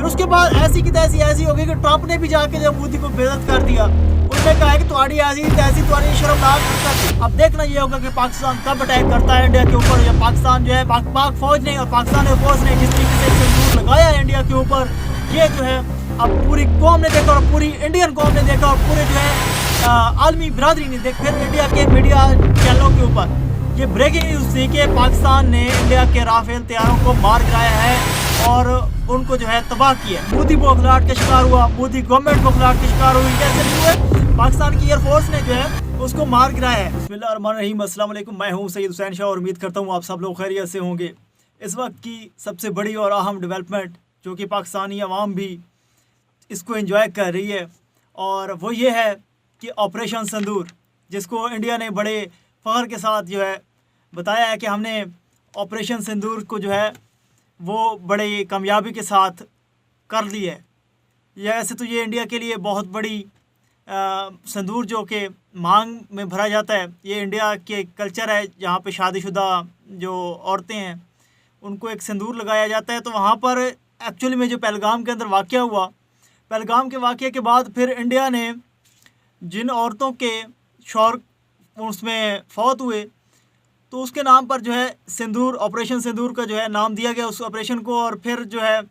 फिर उसके बाद ऐसी की ऐसी हो गई कि ट्रंप ने भी जाके जब मोदी को बेइज्जत कर दिया। उसने कहा है कि तुम्हारी ऐसी तैसी तुम्हारी शर्मनाक हरकत। अब देखना ये होगा कि पाकिस्तान कब अटैक करता है इंडिया के ऊपर। या पाकिस्तान जो है पाक फौज ने और पाकिस्तान एयरफोर्स ने जिस तरीके से सेंसूर लगाया है इंडिया के ऊपर, ये जो है अब पूरी कौम ने देखा और पूरी इंडियन कौम ने देखा और पूरे जो है आलमी बिरादरी ने देखा। फिर इंडिया के मीडिया चैनलों के ऊपर ये ब्रेकिंग न्यूज़ थी कि पाकिस्तान ने इंडिया के राफेल तैयारों को मार गिराया है और उनको जो है तबाह किया। मोदी बौखलाहट का शिकार हुआ, मोदी गवर्नमेंट बौखलाहट का शिकार हुई। कैसे नहीं हुए? पाकिस्तान की एयरफोर्स ने जो है उसको मार गिराया है। बिस्मिल्लाहिर्रहमानिर्रहीम, अस्सलाम वालेकुम। मैं हूँ सैयद हुसैन शाह और उम्मीद करता हूँ आप सब लोग खैरियत से होंगे। इस वक्त की सबसे बड़ी और अहम डेवलपमेंट जो कि पाकिस्तानी अवाम भी इसको एंजॉय कर रही है और वो ये है कि ऑपरेशन सिंदूर, जिसको इंडिया ने बड़े फ़ख्र के साथ जो है बताया है कि हमने ऑपरेशन सिंदूर को जो है वो बड़े कामयाबी के साथ कर ली है। यह ऐसे तो ये इंडिया के लिए बहुत बड़ी सिंदूर जो कि मांग में भरा जाता है, ये इंडिया के कल्चर है जहाँ पे शादीशुदा जो औरतें हैं उनको एक सिंदूर लगाया जाता है। तो वहाँ पर एक्चुअली में जो पहलगाम के अंदर वाक़या हुआ, पहलगाम के वाक़े के बाद फिर इंडिया ने जिन औरतों के शौहर उसमें फौत हुए तो उसके नाम पर जो है सिंदूर, ऑपरेशन सिंदूर का जो है नाम दिया गया उस ऑपरेशन को। और फिर जो है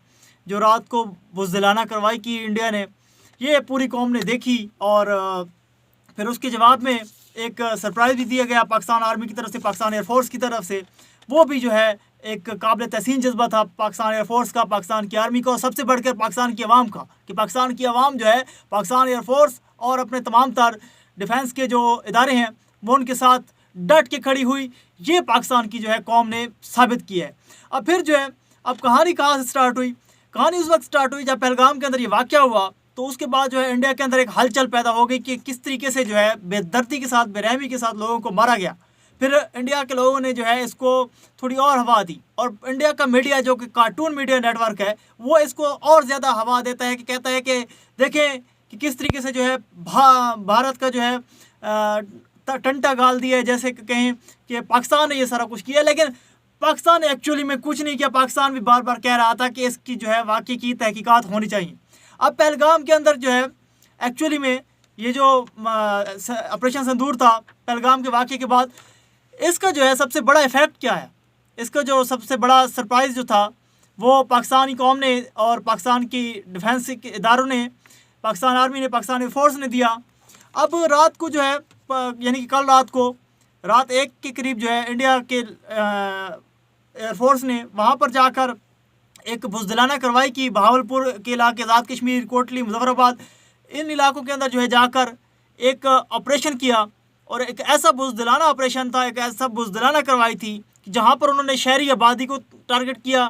जो रात को बुज़दिलाना कार्रवाई की इंडिया ने, ये पूरी कौम ने देखी। और फिर उसके जवाब में एक सरप्राइज़ भी दिया गया पाकिस्तान आर्मी की तरफ से, पाकिस्तान एयरफोर्स की तरफ से। वो भी जो है एक काबिल तहसीन जज्बा था पाकिस्तान एयरफोर्स का, पाकिस्तान की आर्मी का और सबसे बढ़कर पाकिस्तान की आवाम का, कि पाकिस्तान की आवाम जो है पाकिस्तान एयरफोर्स और अपने तमाम तर डिफेंस के जो इदारे हैं वो उनके साथ डट के खड़ी हुई। ये पाकिस्तान की जो है कौम ने साबित किया है। अब फिर जो है अब कहानी कहाँ से स्टार्ट हुई? कहानी उस वक्त स्टार्ट हुई जब पहलगाम के अंदर ये वाक़या हुआ। तो उसके बाद जो है इंडिया के अंदर एक हलचल पैदा हो गई कि किस तरीके से जो है बेदर्दी के साथ, बेरहमी के साथ लोगों को मारा गया। फिर इंडिया के लोगों ने जो है इसको थोड़ी और हवा दी और इंडिया का मीडिया जो कि कार्टून मीडिया नेटवर्क है वो इसको और ज़्यादा हवा देता है कि कहता है कि देखें कि किस तरीके से जो है भारत का जो है टंटा गाल दिया है, जैसे कहें कि पाकिस्तान ने ये सारा कुछ किया। लेकिन पाकिस्तान ने एक्चुअली में कुछ नहीं किया। पाकिस्तान भी बार बार कह रहा था कि इसकी जो है वाक़ई की तहकीकात होनी चाहिए। अब पहलगाम के अंदर जो है एक्चुअली में ये जो ऑपरेशन सिंदूर था पहलगाम के वाक़े के बाद, इसका जो है सबसे बड़ा इफ़ेक्ट क्या है, इसका जो सबसे बड़ा सरप्राइज़ जो था वो पाकिस्तानी कौम ने और पाकिस्तान की डिफेंस के इदारों ने, पाकिस्तान आर्मी ने, पाकिस्तान एयरफोर्स ने दिया। अब रात को जो है यानी कि कल रात को रात 1 के करीब जो है इंडिया के एयरफोर्स ने वहाँ पर जाकर एक बुज़दिलाना कार्रवाई की। बहावलपुर के इलाके, आज़ाद कश्मीर, कोटली, मुजफ्फराबाद, इन इलाकों के अंदर जो है जाकर एक ऑपरेशन किया। और एक ऐसा बुज़दिलाना ऑपरेशन था, एक ऐसा बुज़दिलाना कार्रवाई थी कि जहाँ पर उन्होंने शहरी आबादी को टारगेट किया,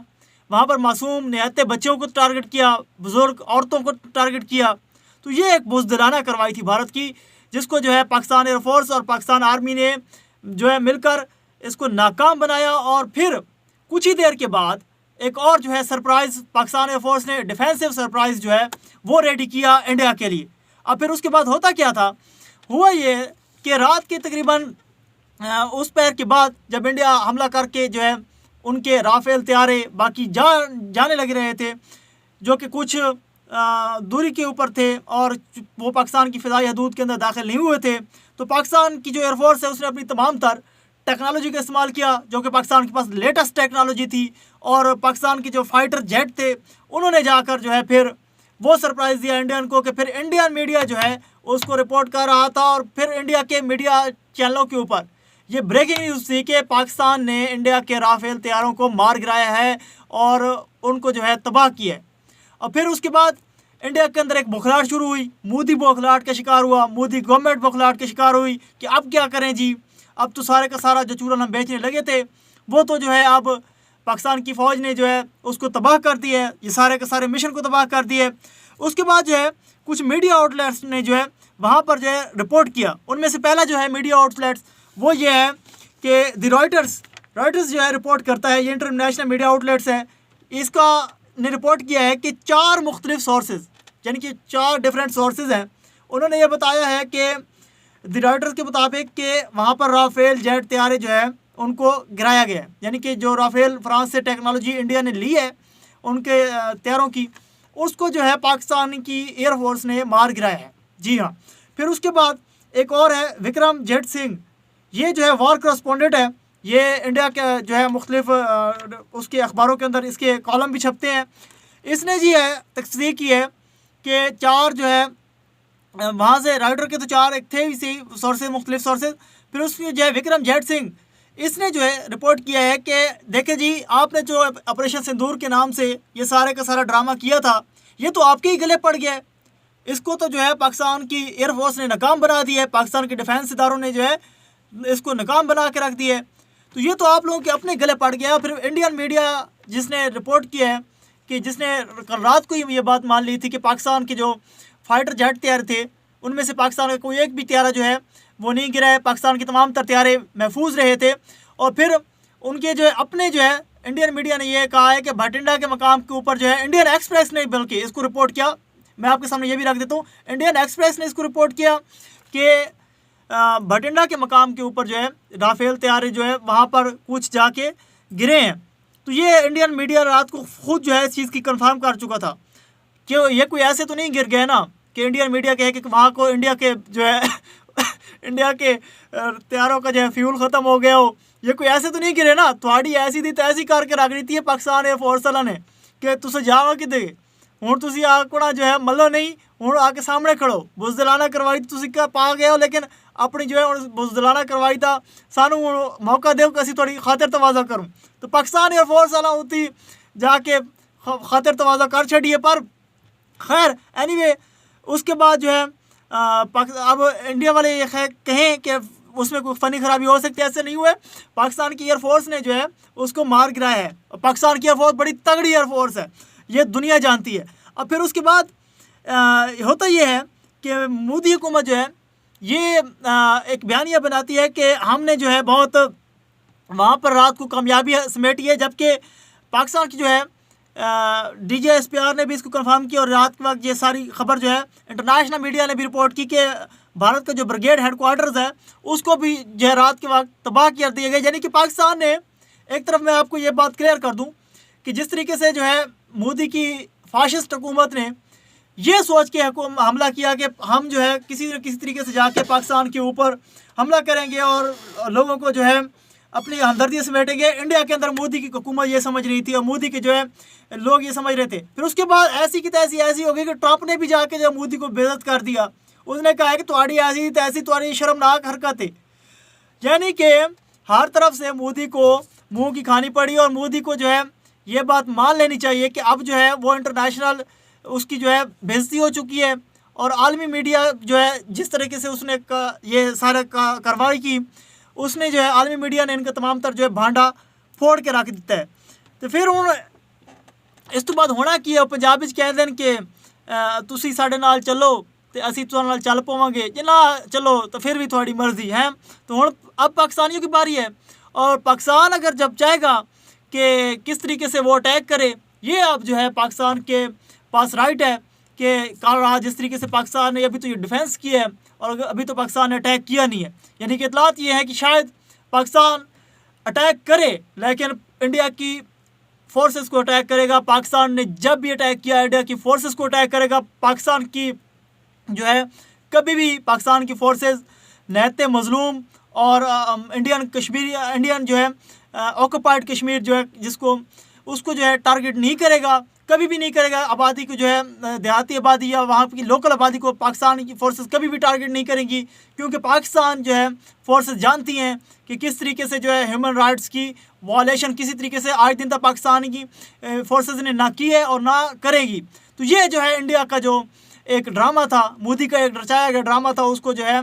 वहाँ पर मासूम निहत्ते बच्चों को टारगेट किया, बुज़ुर्ग औरतों को टारगेट किया। तो ये एक बुज़दिलाना कार्रवाई थी भारत की, जिसको जो है पाकिस्तान एयरफोर्स और पाकिस्तान आर्मी ने जो है मिलकर इसको नाकाम बनाया। और फिर कुछ ही देर के बाद एक और जो है सरप्राइज़ पाकिस्तान एयरफोर्स ने डिफेंसिव सरप्राइज़ जो है वो रेडी किया इंडिया के लिए। अब फिर उसके बाद होता क्या था, हुआ ये कि रात के तकरीबन उस पैर के बाद जब इंडिया हमला करके जो है उनके राफेल तैयारे बाकी जाने लग रहे थे जो कि कुछ दूरी के ऊपर थे और वो पाकिस्तान की फ़िज़ाई हदूद के अंदर दाखिल नहीं हुए थे, तो पाकिस्तान की जो एयरफोर्स है उसने अपनी तमाम तर टेक्नोलॉजी का इस्तेमाल किया जो कि पाकिस्तान के पास लेटेस्ट टेक्नोलॉजी थी। और पाकिस्तान के जो फाइटर जेट थे उन्होंने जाकर जो है फिर वो सरप्राइज़ दिया इंडियन को कि फिर इंडियन मीडिया जो है उसको रिपोर्ट कर रहा था। और फिर इंडिया के मीडिया चैनलों के ऊपर ये ब्रेकिंग न्यूज़ थी कि पाकिस्तान ने इंडिया के राफेल तैयारों को मार गिराया है और उनको जो है तबाह किया है। और फिर उसके बाद इंडिया के अंदर एक बौखलाहट शुरू हुई, मोदी बौखलाहट का शिकार हुआ, मोदी गवर्नमेंट बौखलाहट का शिकार हुई कि अब क्या करें जी, अब तो सारे का सारा जो चूरन हम बेचने लगे थे वो तो जो है अब पाकिस्तान की फ़ौज ने जो है उसको तबाह कर दिया है, ये सारे के सारे मिशन को तबाह कर दिया है। उसके बाद जो है कुछ मीडिया आउटलेट्स ने जो है वहाँ पर जो है रिपोर्ट किया। उनमें से पहला जो है मीडिया आउटलेट्स वो ये है कि द रॉयटर्स जो है रिपोर्ट करता है, ये इंटरनेशनल मीडिया आउटलेट्स है, इसका ने रिपोर्ट किया है कि 4 मुख्तलिफ सोर्सेज यानी कि 4 डिफरेंट सोर्सेज हैं। उन्होंने ये बताया है कि द रॉयटर्स के मुताबिक कि वहाँ पर राफेल जेट तैयारे जो है उनको गिराया गया है, यानी कि जो राफेल फ्रांस से टेक्नोलॉजी इंडिया ने ली है उनके तैयारों की, उसको जो है पाकिस्तान की एयरफोर्स ने मार गिराया है। जी हाँ। फिर उसके बाद एक और है विक्रम जेट सिंह, ये जो है वॉर करस्पॉन्डेंट है, ये इंडिया के जो है मुख्तलिफ उसके अखबारों के अंदर इसके कॉलम भी छपते हैं। इसने जी है तस्दीक की है कि 4 जो है वहाँ से राइडर के तो 4 एक थे इसी सोर्सेज, मुख्तलिफ सोर्सेज। फिर उसमें जो है विक्रम जेट सिंह, इसने जो है रिपोर्ट किया है कि देखे जी, आपने जो ऑपरेशन सिंदूर के नाम से ये सारे का सारा ड्रामा किया था, ये तो आपके ही गले पड़ गया है। इसको तो जो है पाकिस्तान की एयरफोर्स ने नाकाम बना दिया है, पाकिस्तान के डिफेंस इदारों ने जो है इसको नाकाम बना के रख दिया है। तो ये तो आप लोगों के अपने गले पड़ गया। फिर इंडियन मीडिया जिसने रिपोर्ट किया है कि जिसने कल रात को ही ये बात मान ली थी कि पाकिस्तान के जो फाइटर जेट तैयार थे उनमें से पाकिस्तान का कोई एक भी त्यारा जो है वो नहीं गिरा है, पाकिस्तान के तमाम तर त्यारे महफूज रहे थे। और फिर उनके जो है अपने जो है इंडियन मीडिया ने यह कहा है कि भटिंडा के मकाम के ऊपर जो है इंडियन एक्सप्रेस ने बल्कि इसको रिपोर्ट किया, मैं आपके सामने ये भी रख देता हूँ, इंडियन एक्सप्रेस ने इसको रिपोर्ट किया कि भटिंडा के मकाम के ऊपर जो है राफेल तैयारे जो है वहाँ पर कुछ जाके गिरे हैं। तो ये इंडियन मीडिया रात को खुद जो है इस चीज़ की कंफर्म कर चुका था कि ये कोई ऐसे तो नहीं गिर गए ना कि इंडियन मीडिया कहे कि वहाँ को इंडिया के जो है इंडिया के तैयारों का जो है फ्यूल ख़त्म हो गया हो, ये कोई ऐसे तो नहीं गिरे ना। थोड़ी ऐसी थी तैसी करके रख रही थी पाकिस्तान एयरफोर्स वाला ने कि तुझे जावा कि दे हूँ तुम आकड़ा जो है मल्लो नहीं, हूँ आके सामने खड़ो, बुजदिलाना करवाई तुम क्या पा गए हो, लेकिन अपनी जो है बुजदिलाना करवाई था, सानू मौका दो कि थोड़ी खातिर तवाज़ा करूँ। तो पाकिस्तान एयरफोर्स वाला होती जाके खातिर तवाज़ा कर छड़िए। पर खैर एनीवे उसके बाद जो है अब इंडिया वाले ये कहें कि उसमें कोई फ़नी खराबी हो सकती है, ऐसे नहीं हुए। पाकिस्तान की एयरफोर्स ने जो है उसको मार गिराया है। पाकिस्तान की एयरफोर्स बड़ी तगड़ी एयरफोर्स है, ये दुनिया जानती है। अब फिर उसके बाद होता ये है कि मोदी हुकूमत जो है ये एक बयानिया बनाती है कि हमने जो है बहुत वहाँ पर रात को कामयाबी समेटी है, जबकि पाकिस्तान की जो है DGSPR ने भी इसको कंफर्म किया और रात के वक्त ये सारी खबर जो है इंटरनेशनल मीडिया ने भी रिपोर्ट की कि भारत का जो ब्रिगेड हेडक्वार्टर्स है उसको भी जो है रात के वक्त तबाह कर दिए गए। यानी कि पाकिस्तान ने एक तरफ मैं आपको ये बात क्लियर कर दूं कि जिस तरीके से जो है मोदी की फाशिस्ट हुकूमत ने ये सोच के हमला किया कि हम जो है किसी न किसी तरीके से जाके पाकिस्तान के ऊपर हमला करेंगे और लोगों को जो है अपनी हमदर्दी समेटेंगे। इंडिया के अंदर मोदी की हुकूमत ये समझ रही थी और मोदी के जो है लोग ये समझ रहे थे। फिर उसके बाद ऐसी की तैसी ऐसी हो गई कि ट्रंप ने भी जाके जो मोदी को बेइज्जत कर दिया। उसने कहा कि तुम्हारी ऐसी तैसी तुम्हारी शर्मनाक हरकत है। यानी कि हर तरफ से मोदी को मुंह की खानी पड़ी और मोदी को जो है ये बात मान लेनी चाहिए कि अब जो है वो इंटरनेशनल उसकी जो है बेइज्जती हो चुकी है। और आलमी मीडिया जो है जिस तरीके से उसने ये सारा कार्रवाई की, उसने जो है आलमी मीडिया ने इनका तमाम तर जो है भांडा फोड़ के रख दिता है। तो फिर हूँ इस तो बाद होना की है, पंजाबी कह दें कि तुसी साढ़े नाल चलो तो असी तुहाडे नाल चल पावांगे, जे ना चलो तो फिर भी थोड़ी मर्जी है। तो हुण अब पाकिस्तानियों की बारी है और पाकिस्तान अगर जब चाहेगा कि किस तरीके से वो अटैक करे, ये अब जो है पाकिस्तान के पास राइट है कि कल रहा जिस तरीके से पाकिस्तान ने अभी तो ये डिफेंस किया है और अभी तो पाकिस्तान ने अटैक किया नहीं है। यानी कि इतलात ये है कि शायद पाकिस्तान अटैक करे लेकिन इंडिया की फोर्सेस को अटैक करेगा। पाकिस्तान ने जब भी अटैक किया इंडिया की फोर्सेस को अटैक करेगा। पाकिस्तान की जो है कभी भी पाकिस्तान की फोर्सेस नहते मजलूम और इंडियन जो है ऑक्युपाइड कश्मीर जो है जिसको उसको जो है टारगेट नहीं करेगा, कभी भी नहीं करेगा। आबादी को जो है देहाती आबादी या वहाँ की लोकल आबादी को पाकिस्तान की फोर्सेस कभी भी टारगेट नहीं करेंगी, क्योंकि पाकिस्तान जो है फोर्सेस जानती हैं कि किस तरीके से जो है ह्यूमन राइट्स की वायलेशन किसी तरीके से आज दिन तक पाकिस्तान की फोर्सेस ने ना की है और ना करेगी। तो ये जो है इंडिया का जो एक ड्रामा था, मोदी का एक रचाया गया ड्रामा था, उसको जो है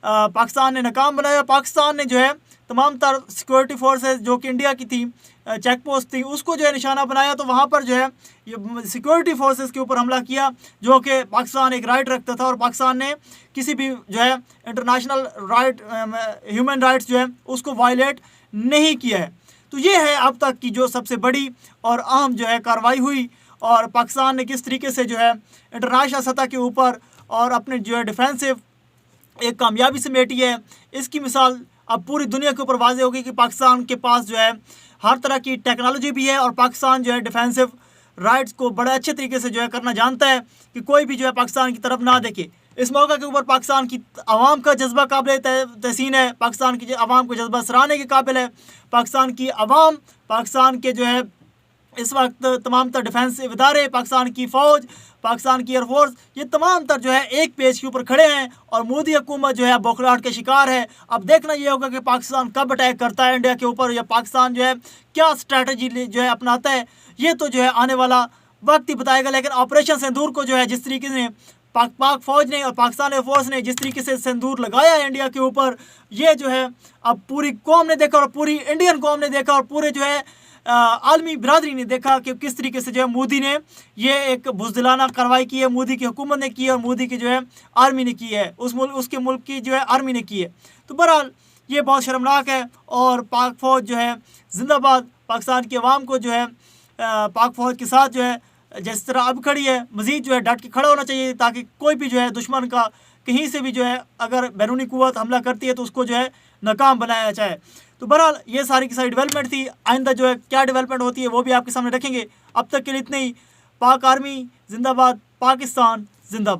पाकिस्तान ने नाकाम बनाया। पाकिस्तान ने जो है तमाम तर सिक्योरिटी फोर्सेस जो कि इंडिया की थी, चेक पोस्ट थी, उसको जो है निशाना बनाया। तो वहाँ पर जो है ये सिक्योरिटी फोर्सेस के ऊपर हमला किया जो कि पाकिस्तान एक राइट रखता था और पाकिस्तान ने किसी भी जो है इंटरनेशनल राइट ह्यूमन राइट्स जो है उसको वायलेट नहीं किया है। तो ये है अब तक की जो सबसे बड़ी और अहम जो है कार्रवाई हुई और पाकिस्तान ने किस तरीके से जो है इंटरनेशनल सतह के ऊपर और अपने जो है डिफेंसिव एक कामयाबी समेटी है। इसकी मिसाल अब पूरी दुनिया के ऊपर वाज़ेह होगी कि पाकिस्तान के पास जो है हर तरह की टेक्नोलॉजी भी है और पाकिस्तान जो है डिफेंसिव राइट्स को बड़े अच्छे तरीके से जो है करना जानता है कि कोई भी जो है पाकिस्तान की तरफ ना देखे। इस मौका के ऊपर पाकिस्तान की आवाम का जज्बा काबिल तहसीन है, पाकिस्तान की आवाम को जज्बा सराहने के काबिल है। पाकिस्तान की आवाम, पाकिस्तान के जो है इस वक्त तमाम तर डिफेंसिव इदारे, पाकिस्तान की फ़ौज, पाकिस्तान की एयरफोर्स, ये तमाम तर जो है एक पेज के ऊपर खड़े हैं और मोदी हुकूमत जो है बौखलाहट के शिकार है। अब देखना ये होगा कि पाकिस्तान कब अटैक करता है इंडिया के ऊपर, या पाकिस्तान जो है क्या स्ट्रैटेजी जो है अपनाता है, ये तो जो है आने वाला वक्त ही बताएगा। लेकिन ऑपरेशन सिंदूर को जो है जिस तरीके से पाक फ़ौज ने और पाकिस्तान एयरफोर्स ने जिस तरीके से सिंदूर लगाया है इंडिया के ऊपर, ये जो है अब पूरी कौम ने देखा और पूरी इंडियन कौम ने देखा और पूरे जो है आलमी बिरादरी ने देखा कि किस तरीके से जो है मोदी ने ये एक बुज़दिलाना कार्रवाई की है, मोदी की हुकूमत ने की है और मोदी की जो है आर्मी ने की है, उसके मुल्क की जो है आर्मी ने की है। तो बहरहाल ये बहुत शर्मनाक है और पाक फ़ौज जो है जिंदाबाद। पाकिस्तान की आवाम को जो है पाक फ़ौज के साथ जो है जिस तरह अब खड़ी है, मज़ीद जो है डट के खड़ा होना चाहिए, ताकि कोई भी जो है दुश्मन का कहीं से भी जो है अगर बैरूनी कुव्वत हमला करती है तो उसको जो है नाकाम बनाया जाए। तो बहरहाल ये सारी की सारी डेवलपमेंट थी। आइंदा जो है क्या डेवलपमेंट होती है वो भी आपके सामने रखेंगे। अब तक के लिए इतने ही। पाक आर्मी जिंदाबाद, पाकिस्तान जिंदाबाद।